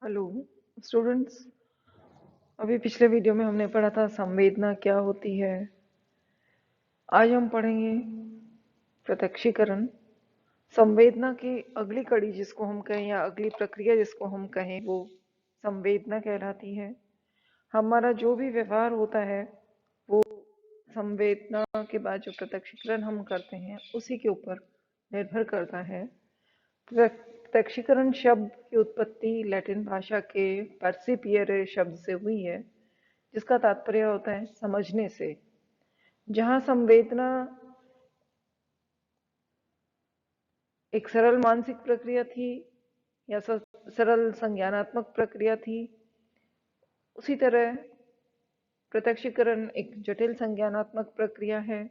Hello students. अभी पिछले video में हमने पढ़ा था संवेदना क्या होती है। आज हम पढ़ेंगे प्रत्यक्षीकरण। संवेदना की अगली कड़ी जिसको हम कहें या अगली प्रक्रिया जिसको हम कहें वो संवेदना कहलाती है। हमारा जो भी व्यवहार होता है वो संवेदना के बाद जो प्रत्यक्षीकरण हम करते हैं उसी के ऊपर निर्भर करता है। प्रत्यक्षीकरण शब्द की उत्पत्ति लैटिन भाषा के परसिपियरे शब्द से हुई है, जिसका तात्पर्य होता है समझने से। जहां संवेदना एक सरल मानसिक प्रक्रिया थी या सरल संज्ञानात्मक प्रक्रिया थी, उसी तरह प्रत्यक्षीकरण एक जटिल संज्ञानात्मक प्रक्रिया है।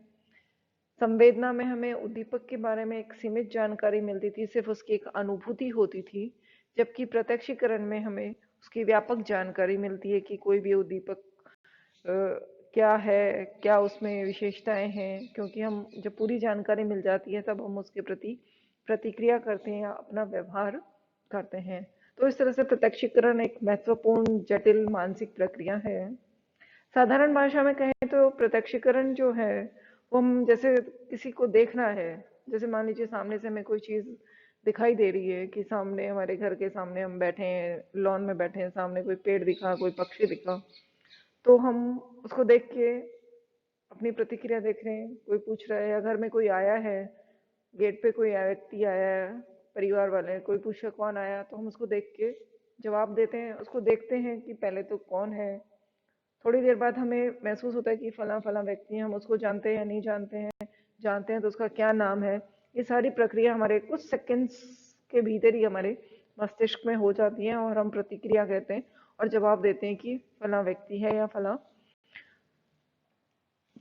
संवेदना में हमें उद्दीपक के बारे में एक सीमित जानकारी मिलती थी, सिर्फ उसकी एक अनुभूति होती थी, जबकि प्रत्यक्षीकरण में हमें उसकी व्यापक जानकारी मिलती है कि कोई भी उद्दीपक क्या है, क्या उसमें विशेषताएं हैं। क्योंकि हम जब पूरी जानकारी मिल जाती है तब हम उसके प्रति प्रतिक्रिया करते हैं या अपना व्यवहार करते हैं। तो इस तरह से प्रत्यक्षीकरण एक महत्वपूर्ण जटिल मानसिक प्रक्रिया है। साधारण भाषा में कहें तो प्रत्यक्षीकरण जो है वो हम जैसे किसी को देखना है, जैसे मान लीजिए सामने से हमें कोई चीज दिखाई दे रही है कि सामने हमारे घर के सामने हम बैठे हैं, लॉन में बैठे हैं, सामने कोई पेड़ दिखा, कोई पक्षी दिखा, तो हम उसको देख के अपनी प्रतिक्रिया देख रहे हैं। कोई पूछ रहा है या घर में कोई आया है, गेट पे कोई व्यक्ति आया है, परिवार वाले कोई पूछा कौन आया, तो हम उसको देख के जवाब देते हैं। उसको देखते हैं कि पहले तो कौन है, थोड़ी देर बाद हमें महसूस होता है कि फला फला व्यक्ति है, हम उसको जानते हैं या नहीं जानते हैं, जानते हैं तो उसका क्या नाम है। ये सारी प्रक्रिया हमारे कुछ सेकंड्स के भीतर ही हमारे मस्तिष्क में हो जाती है और हम प्रतिक्रिया कहते हैं और जवाब देते हैं कि फला व्यक्ति है या फला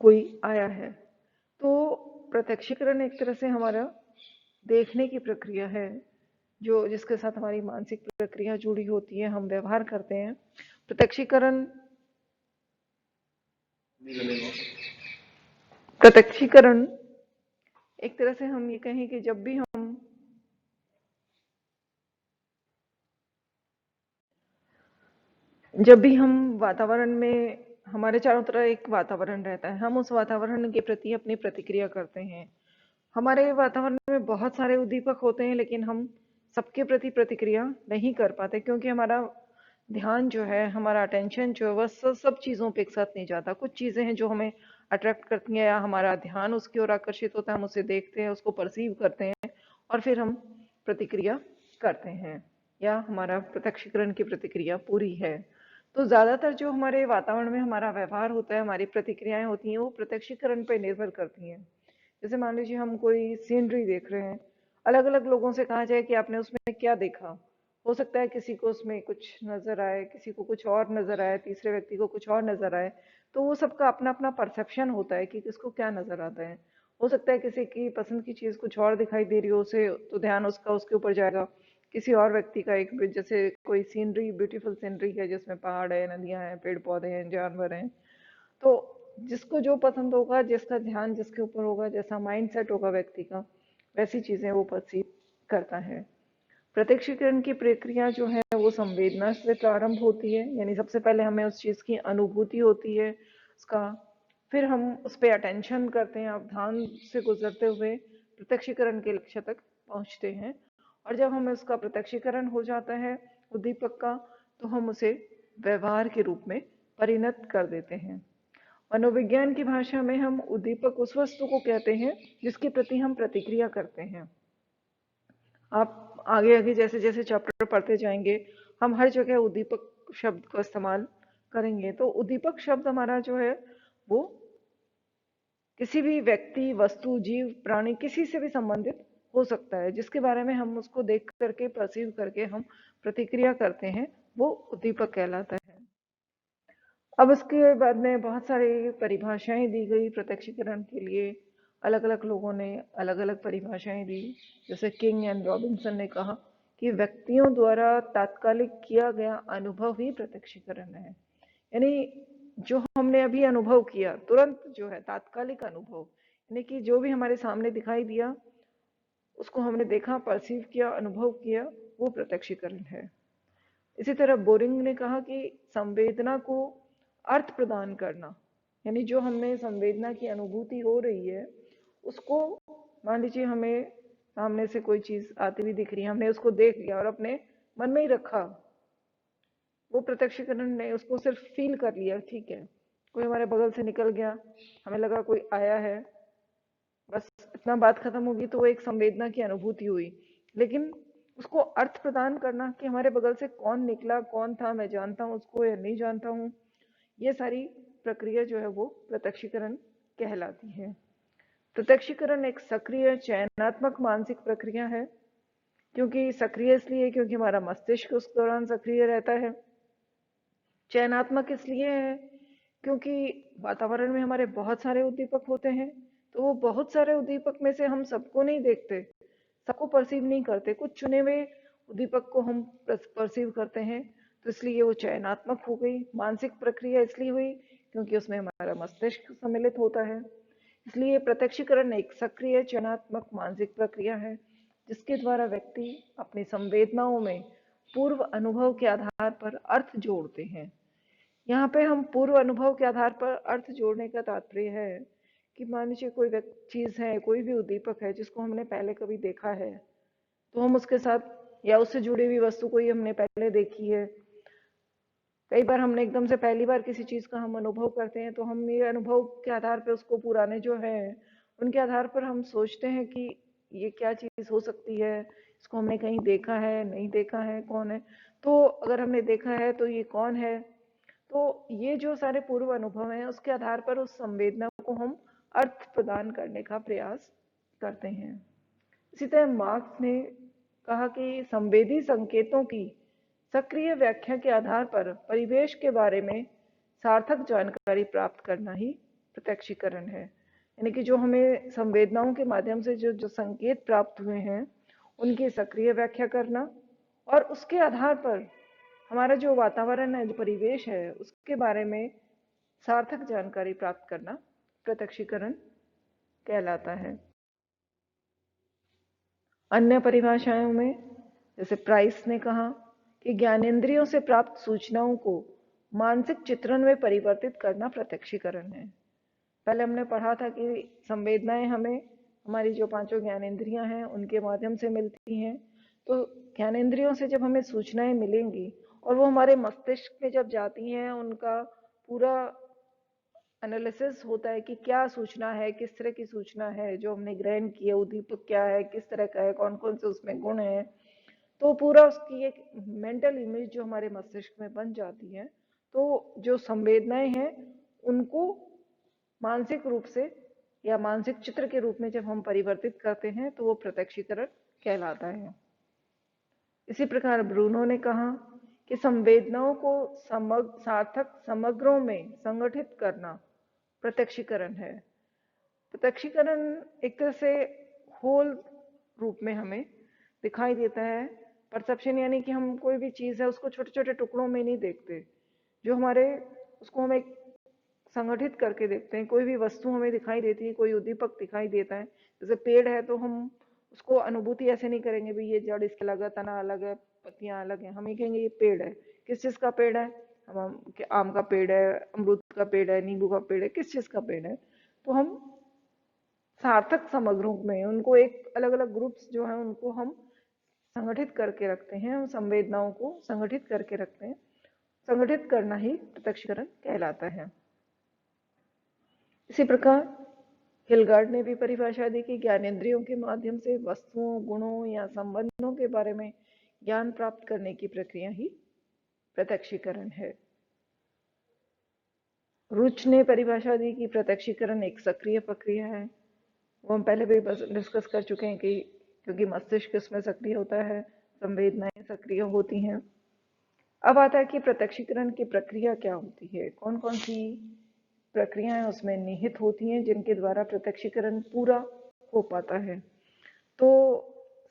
कोई आया है। तो प्रत्यक्षीकरण एक तरह से हमारा देखने की प्रक्रिया है, जो जिसके साथ हमारी मानसिक प्रक्रिया जुड़ी होती है, हम व्यवहार करते हैं। प्रत्यक्षीकरण प्रत्यक्षीकरण एक तरह से हम ये कहें कि जब भी हम वातावरण में, हमारे चारों तरफ एक वातावरण रहता है, हम उस वातावरण के प्रति अपनी प्रतिक्रिया करते हैं। हमारे वातावरण में बहुत सारे उद्दीपक होते हैं, लेकिन हम सबके प्रति प्रतिक्रिया नहीं कर पाते, क्योंकि हमारा ध्यान जो है, हमारा अटेंशन जो है वह सब चीज़ों पे एक साथ नहीं जाता। कुछ चीज़ें हैं जो हमें अट्रैक्ट करती हैं या हमारा ध्यान उसकी ओर आकर्षित होता है, हम उसे देखते हैं, उसको परसीव करते हैं और फिर हम प्रतिक्रिया करते हैं या हमारा प्रत्यक्षीकरण की प्रतिक्रिया पूरी है। तो ज़्यादातर जो हमारे वातावरण में हमारा व्यवहार होता है, हमारी प्रतिक्रियाएं होती हैं, वो प्रत्यक्षीकरण पर निर्भर करती हैं। जैसे मान लीजिए हम कोई सीनरी देख रहे हैं, अलग अलग लोगों से कहा जाए कि आपने उसमें क्या देखा, हो सकता है किसी को उसमें कुछ नजर आए, किसी को कुछ और नजर आए, तीसरे व्यक्ति को कुछ और नजर आए। तो वो सबका अपना अपना परसेप्शन होता है कि किसको क्या नजर आता है। हो सकता है किसी की पसंद की चीज कुछ और दिखाई दे रही हो उसे, तो ध्यान उसका उसके ऊपर जाएगा। किसी और व्यक्ति का एक, जैसे कोई सीनरी, ब्यूटीफुल सीनरी है जिसमें पहाड़ है, नदियां हैं, पेड़ पौधे हैं, जानवर हैं, तो जिसको जो पसंद होगा, जिसका ध्यान जिसके ऊपर होगा, जैसा माइंड सेट होगा व्यक्ति का, वैसी चीजें वो परसीव करता है। प्रत्यक्षीकरण की प्रक्रिया जो है वो संवेदना से प्रारंभ होती है, यानी सबसे पहले हमें उस चीज की अनुभूति होती है उसका, फिर हम उस पर अटेंशन करते हैं, अवधान से गुजरते हुए प्रत्यक्षीकरण के लक्ष्य तक पहुंचते हैं। और जब हमें उसका प्रत्यक्षीकरण हो जाता है उद्दीपक का, तो हम उसे व्यवहार के रूप में परिणत कर देते हैं। मनोविज्ञान की भाषा में हम उद्दीपक उस वस्तु को कहते हैं जिसके प्रति हम प्रतिक्रिया करते हैं। आप आगे आगे जैसे जैसे चैप्टर पढ़ते जाएंगे, हम हर जगह उद्दीपक शब्द का इस्तेमाल करेंगे। तो उद्दीपक शब्द हमारा जो है वो किसी भी व्यक्ति, वस्तु, जीव, प्राणी, किसी से भी संबंधित हो सकता है, जिसके बारे में हम उसको देख करके, परसीव करके हम प्रतिक्रिया करते हैं, वो उद्दीपक कहलाता है। अब उसके बाद में बहुत सारी परिभाषाएं दी गई प्रत्यक्षीकरण के लिए। अलग अलग लोगों ने अलग अलग परिभाषाएं दी। जैसे किंग एंड रॉबिन्सन ने कहा कि व्यक्तियों द्वारा तात्कालिक किया गया अनुभव ही प्रत्यक्षीकरण है। यानी जो हमने अभी अनुभव किया, तुरंत जो है तात्कालिक अनुभव, यानी कि जो भी हमारे सामने दिखाई दिया उसको हमने देखा, परसीव किया, अनुभव किया, वो प्रत्यक्षीकरण है। इसी तरह बोरिंग ने कहा कि संवेदना को अर्थ प्रदान करना, यानी जो हमें संवेदना की अनुभूति हो रही है उसको, मान लीजिए हमें सामने से कोई चीज आती हुई दिख रही है, हमने उसको देख लिया और अपने मन में ही रखा, वो प्रत्यक्षीकरण ने उसको सिर्फ फील कर लिया, ठीक है। कोई हमारे बगल से निकल गया, हमें लगा कोई आया है, बस इतना बात खत्म होगी, तो वो एक संवेदना की अनुभूति हुई। लेकिन उसको अर्थ प्रदान करना कि हमारे बगल से कौन निकला, कौन था, मैं जानता हूँ उसको या नहीं जानता हूँ, ये सारी प्रक्रिया जो है वो प्रत्यक्षीकरण कहलाती है। प्रत्यक्षीकरण एक सक्रिय चयनात्मक मानसिक प्रक्रिया है। क्योंकि सक्रिय इसलिए क्योंकि हमारा मस्तिष्क उस दौरान सक्रिय रहता है। चयनात्मक इसलिए है क्योंकि वातावरण में हमारे बहुत सारे उद्दीपक होते हैं, तो वो बहुत सारे उद्दीपक में से हम सबको नहीं देखते, सबको परसीव नहीं करते, कुछ चुने हुए उद्दीपक को हम परसीव करते हैं, तो इसलिए वो चयनात्मक हो गई। मानसिक प्रक्रिया इसलिए हुई क्योंकि उसमें हमारा मस्तिष्क सम्मिलित होता है। इसलिए प्रत्यक्षीकरण एक सक्रिय चयनात्मक मानसिक प्रक्रिया है जिसके द्वारा व्यक्ति अपनी संवेदनाओं में पूर्व अनुभव के आधार पर अर्थ जोड़ते हैं। यहाँ पे हम पूर्व अनुभव के आधार पर अर्थ जोड़ने का तात्पर्य है कि मान लीजिए कोई चीज है, कोई भी उद्दीपक है जिसको हमने पहले कभी देखा है, तो हम उसके साथ या उससे जुड़ी हुई वस्तु को ही हमने पहले देखी है। कई बार हमने एकदम से पहली बार किसी चीज का हम अनुभव करते हैं, तो हम ये अनुभव के आधार पर उसको पुराने जो है उनके आधार पर हम सोचते हैं कि ये क्या चीज हो सकती है, इसको हमने कहीं देखा है, नहीं देखा है, कौन है। तो अगर हमने देखा है तो ये कौन है। तो ये जो सारे पूर्व अनुभव हैं उसके आधार पर उस संवेदना को हम अर्थ प्रदान करने का प्रयास करते हैं। इसी तरह मार्क्स ने कहा कि संवेदी संकेतों की सक्रिय व्याख्या के आधार पर परिवेश के बारे में सार्थक जानकारी प्राप्त करना ही प्रत्यक्षीकरण है। यानी कि जो हमें संवेदनाओं के माध्यम से जो जो संकेत प्राप्त हुए हैं उनकी सक्रिय व्याख्या करना, और उसके आधार पर हमारा जो वातावरण है, जो परिवेश है, उसके बारे में सार्थक जानकारी प्राप्त करना प्रत्यक्षीकरण कहलाता है। अन्य परिभाषाओं में जैसे प्राइस ने कहा कि ज्ञानेंद्रियों से प्राप्त सूचनाओं को मानसिक चित्रण में परिवर्तित करना प्रत्यक्षीकरण है। पहले हमने पढ़ा था कि संवेदनाएं हमें हमारी जो पांचों ज्ञानेंद्रियां हैं उनके माध्यम से मिलती हैं। तो ज्ञानेंद्रियों से जब हमें सूचनाएं मिलेंगी और वो हमारे मस्तिष्क में जब जाती हैं, उनका पूरा एनालिसिस होता है कि क्या सूचना है, किस तरह की सूचना है जो हमने ग्रहण की है, उद्दीपक क्या है, किस तरह का है, कौन कौन से उसमें गुण है, तो पूरा उसकी एक मेंटल इमेज जो हमारे मस्तिष्क में बन जाती है। तो जो संवेदनाएं हैं उनको मानसिक रूप से या मानसिक चित्र के रूप में जब हम परिवर्तित करते हैं तो वो प्रत्यक्षीकरण कहलाता है। इसी प्रकार ब्रूनो ने कहा कि संवेदनाओं को सार्थक समग्रों में संगठित करना प्रत्यक्षीकरण है। प्रत्यक्षीकरण एक तरह से होल रूप में हमें दिखाई देता है। परसेप्शन यानी कि हम कोई भी चीज है उसको छोटे छोटे टुकड़ों में नहीं देखते, जो हमारे उसको हम एक संगठित करके देखते हैं। कोई भी वस्तु हमें दिखाई देती है, कोई उद्दीपक दिखाई देता है, जैसे पेड़ है तो हम उसको अनुभूति ऐसे नहीं करेंगे भाई ये जड़ इसके अलग है, तना अलग है, पत्तियां अलग है। हम ये कहेंगे ये पेड़ है। किस चीज का पेड़ है? हम आम का पेड़ है, अमरूद का पेड़ है, नींबू का पेड़ है, किस चीज का पेड़ है। तो हम सार्थक समग्रों में उनको एक अलग अलग ग्रुप्स जो है उनको हम संगठित करके रखते हैं, उन संवेदनाओं को संगठित करके रखते हैं। संगठित करना ही प्रत्यक्षीकरण कहलाता है। इसी प्रकार हिलगार्ड ने भी परिभाषा दी कि ज्ञानेंद्रियों के माध्यम से वस्तुओं, गुणों या संबंधों के बारे में ज्ञान प्राप्त करने की प्रक्रिया ही प्रत्यक्षीकरण है। रुच ने परिभाषा दी कि प्रत्यक्षीकरण एक सक्रिय प्रक्रिया है। वो हम पहले भी डिस्कस कर चुके हैं कि क्योंकि मस्तिष्क इसमें सक्रिय होता है, संवेदनाएं सक्रिय होती हैं। अब आता है कि प्रत्यक्षीकरण की प्रक्रिया क्या होती है, कौन कौन सी प्रक्रियाएं उसमें निहित होती हैं जिनके द्वारा प्रत्यक्षीकरण पूरा हो पाता है। तो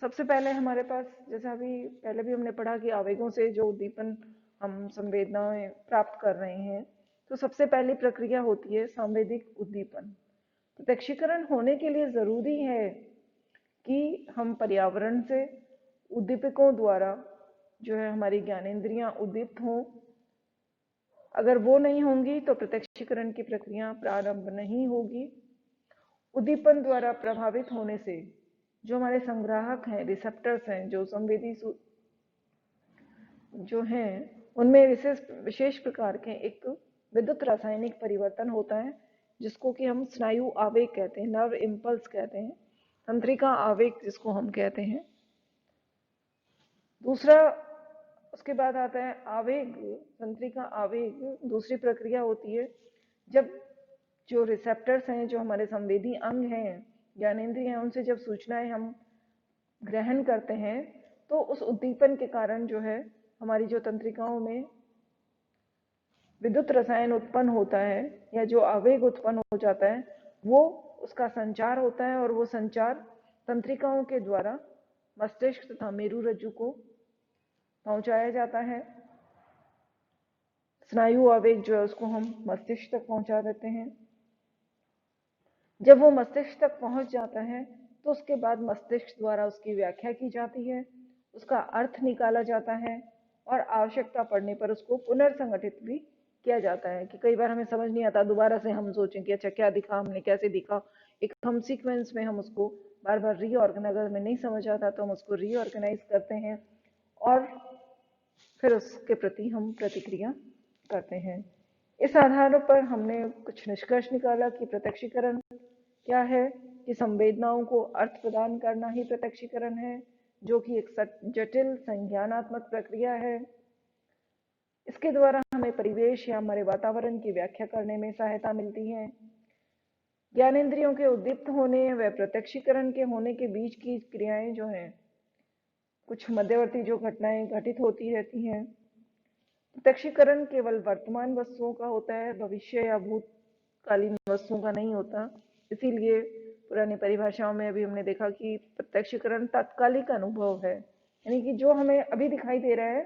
सबसे पहले हमारे पास, जैसा अभी पहले भी हमने पढ़ा कि आवेगों से जो उद्दीपन हम संवेदनाएं प्राप्त कर रहे हैं, तो सबसे पहली प्रक्रिया होती है सांवेदिक उद्दीपन। प्रत्यक्षीकरण होने के लिए जरूरी है कि हम पर्यावरण से उद्दीपकों द्वारा जो है हमारी ज्ञानेंद्रियां उद्दीप्त हों। अगर वो नहीं होंगी तो प्रत्यक्षीकरण की प्रक्रिया प्रारंभ नहीं होगी। उद्दीपन द्वारा प्रभावित होने से जो हमारे संग्राहक हैं, रिसेप्टर्स हैं, जो संवेदी जो हैं, उनमें विशेष प्रकार के एक विद्युत रासायनिक परिवर्तन होता है, जिसको कि हम स्नायु आवेग कहते हैं, नर्व इम्पल्स कहते हैं, तंत्रिका आवेग जिसको हम कहते हैं। दूसरा, उसके बाद आता है आवेग, तंत्रिका आवेग। दूसरी प्रक्रिया होती है जब जो रिसेप्टर्स हैं, जो हमारे संवेदी अंग हैं, ज्ञानेंद्रिय हैं, उनसे जब सूचनाएं हम ग्रहण करते हैं तो उस उद्दीपन के कारण जो है हमारी जो तंत्रिकाओं में विद्युत रसायन उत्पन्न होता है या जो आवेग उत्पन्न हो जाता है, वो उसका संचार होता है और वो संचार तंत्रिकाओं के द्वारा मस्तिष्क तथा मेरुरज्जु को पहुंचाया जाता है। स्नायु आवेग जो है उसको हम मस्तिष्क तक पहुंचा देते हैं। जब वो मस्तिष्क तक पहुंच जाता है तो उसके बाद मस्तिष्क द्वारा उसकी व्याख्या की जाती है, उसका अर्थ निकाला जाता है और आवश्यकता पड़ने पर उसको पुनर्संगठित भी किया जाता है। कि कई बार हमें समझ नहीं आता, दोबारा से हम सोचें कि अच्छा क्या दिखा हमने, कैसे दिखा, एक हम सीक्वेंस में हम उसको बार बार रीऑर्गेनाइज, अगर हमें नहीं समझ आता तो हम उसको रीऑर्गेनाइज करते हैं और फिर उसके प्रति हम प्रतिक्रिया करते हैं। इस आधार पर हमने कुछ निष्कर्ष निकाला कि प्रत्यक्षीकरण क्या है, कि संवेदनाओं को अर्थ प्रदान करना ही प्रत्यक्षीकरण है, जो कि एक जटिल संज्ञानात्मक प्रक्रिया है। इसके द्वारा हमें परिवेश या हमारे वातावरण की व्याख्या करने में सहायता मिलती है। ज्ञानेंद्रियों के उद्दीप्त होने व प्रत्यक्षीकरण के होने के बीच की क्रियाएं जो हैं, कुछ मध्यवर्ती जो घटनाएं घटित होती रहती हैं। प्रत्यक्षीकरण केवल वर्तमान वस्तुओं का होता है, भविष्य या भूतकालीन वस्तुओं का नहीं होता। इसीलिए पुरानी परिभाषाओं में अभी हमने देखा कि प्रत्यक्षीकरण तात्कालिक अनुभव है, यानी कि जो हमें अभी दिखाई दे रहा है,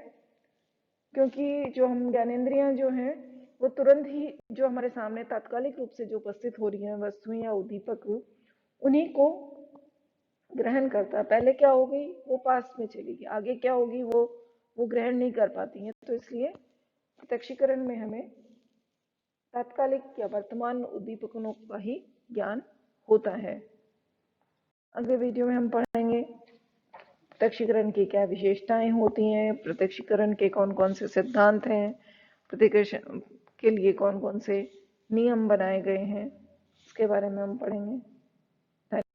क्योंकि जो हम ज्ञानेंद्रियां जो हैं वो तुरंत ही जो हमारे सामने तात्कालिक रूप से जो उपस्थित हो रही हैं वस्तुएं या उद्दीपक, उन्हीं को ग्रहण करता है। पहले क्या होगी वो पास्ट में चली गई, आगे क्या होगी वो ग्रहण नहीं कर पाती हैं। तो इसलिए प्रत्यक्षीकरण में हमें तात्कालिक या वर्तमान उद्दीपकों का ही ज्ञान होता है। अगले वीडियो में हम पढ़ेंगे प्रत्यक्षीकरण की क्या विशेषताएं होती हैं, प्रत्यक्षीकरण के कौन कौन से सिद्धांत हैं, प्रत्यक्षीकरण के लिए कौन कौन से नियम बनाए गए हैं, इसके बारे में हम पढ़ेंगे।